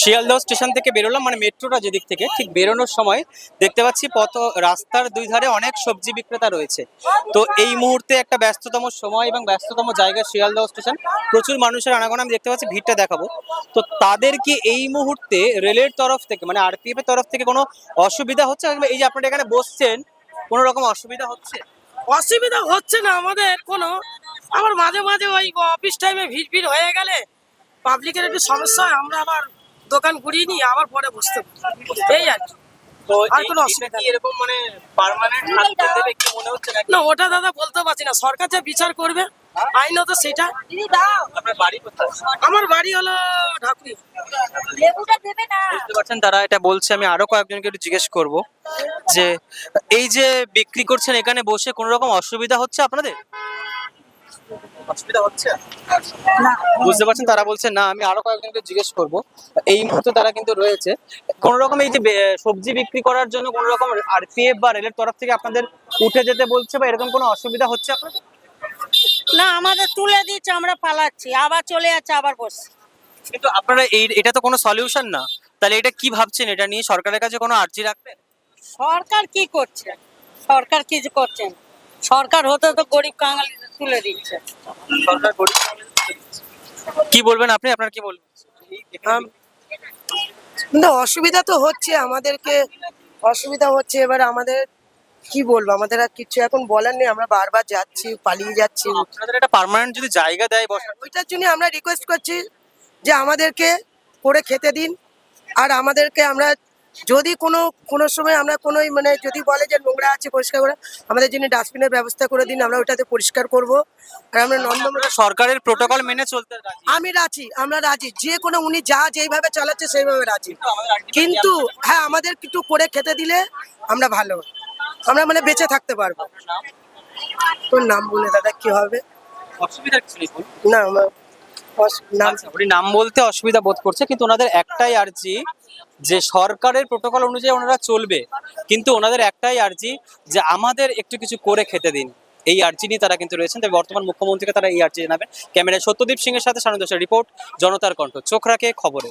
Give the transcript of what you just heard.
Sealdah station থেকে বেরোলাম, মানে মেট্রোটা যেদিক থেকে ঠিক বেরোনোর সময় দেখতে পাচ্ছি রাস্তার দুই ধারে অনেক সবজি বিক্রেতা রয়েছে। তো এই মুহূর্তে একটা ব্যস্ততম সময় এবং ব্যস্ততম জায়গা শিয়ালদহ স্টেশন, প্রচুর মানুষের আনাগোনা আমি দেখতে পাচ্ছি, ভিড়টা দেখাবো। তো তাদের কি এই মুহূর্তে রেলের তরফ থেকে মানে আরপিএফ এর তরফ থেকে কোনো অসুবিধা হচ্ছে, কিংবা এই যে আপনারা এখানে বসছেন কোনো রকম অসুবিধা হচ্ছে? অসুবিধা হচ্ছে না আমাদের কোনো। আবার মাঝে মাঝে ওই অফিস টাইমে ভিড় ভিড় হয়ে গেলে পাবলিকের একটু সমস্যা হয়, আমরা আবার দোকান ঘুরিয়ে নিই, আবার পরে বসতে পারি। এই আর কি। তো আর কোনো অসুবিধা কি নেই। এরকম মানে পার্মানেন্ট থাকতে দেবে কি মনে হচ্ছে নাকি? না, ওটা দাদা বলতে পারছি না, সরকার যা বিচার করবে আইনত সেটা। আপনার বাড়ি কোথায়? আমার বাড়ি হলো ঢাকুরি। বুঝতে পারছেন, তারা এটা বলছে। আমি আরো কয়েকজনকে একটু জিজ্ঞেস করব যে এই যে বিক্রি করছেন এখানে বসে কোনো রকম অসুবিধা হচ্ছে আপনাদের? অসুবিধা হচ্ছে না, বুঝতে পারছেন, তারা বলছে না। আমি আরো কয়েকজনকে জিজ্ঞেস করব। এই মুহূর্তে তারা কিন্তু রয়েছে। কোন রকম এই যে সবজি বিক্রি করার জন্য কোন রকম আরপিএফ বা রেলের তরফ থেকে আপনাদের উঠে যেতে বলছে বা এরকম কোনো অসুবিধা হচ্ছে আপনাদের? না, আমাদের তুলে দিচ্ছে, আমরা পালাচ্ছি, আবার চলে যাচ্ছে, আবার বসছি। কিন্তু আপনারা এটা তো কোনো সলিউশন না। তাহলে এটা কি ভাবছেন, এটা নিয়ে সরকারের কাছে কোনো আর্জি রাখবেন? সরকার কি করছে? সরকার কি যে করছেন? সরকার হতে তো গরিব কাঙালিদের তুলে দিচ্ছে। সরকার গরিব। কি বলবেন আপনি, আপনার কি বলবেন? না, অসুবিধা তো হচ্ছে আমাদেরকে, অসুবিধা হচ্ছে। এবার আমাদের কি বলবো, আমাদের আর কিছু এখন বলার নেই, আমরা বারবার যাচ্ছি, পালিয়ে যাচ্ছি। আপনাদের একটা পার্মানেন্ট যদি জায়গা দেয় বসার, ওইটার জন্য আমরা রিকোয়েস্ট করছি যে আমাদেরকে করে খেতে দিন। আর আমাদেরকে আমরা যদি কোনো কোনো সময় আমরা কোনো মানে যদি বলে যে নোংরা আছে পরিষ্কার করে, আমাদের জন্য ডাস্টবিনের ব্যবস্থা করে দিন, আমরা ওইটাতে পরিষ্কার করব। আর আমরা আমরা সরকারের প্রোটোকল মেনে চলতে রাজি। আমি রাজি, আমরা রাজি, যে কোনো উনি যা যেইভাবে চালাচ্ছে সেইভাবে রাজি। কিন্তু হ্যাঁ, আমাদের কিছু করে খেতে দিলে আমরা ভালো, আমরা মানে বেঁচে থাকতে পারবো। তোর নাম বলে দাদা কি হবে? অসুবিধা কিছু নেই। না আমার নাম আচ্ছা, উনি নাম বলতে অসুবিধা বোধ করছে, কিন্তু ওনাদের একটাই আর্জি যে সরকারের প্রোটোকল অনুযায়ী ওনারা চলবে, কিন্তু ওনাদের একটাই আর্জি যে আমাদের একটু কিছু করে খেতে দিন। এই আর্জি নিয়ে তারা কিন্তু রয়েছেন। তবে বর্তমান মুখ্যমন্ত্রীকে তারা এই আর্জি জানাবেন। ক্যামেরায় সত্যদীপ সিং এর সাথে সানন্দ দাসের রিপোর্ট, জনতার কণ্ঠ, চোখ রাখে খবরে।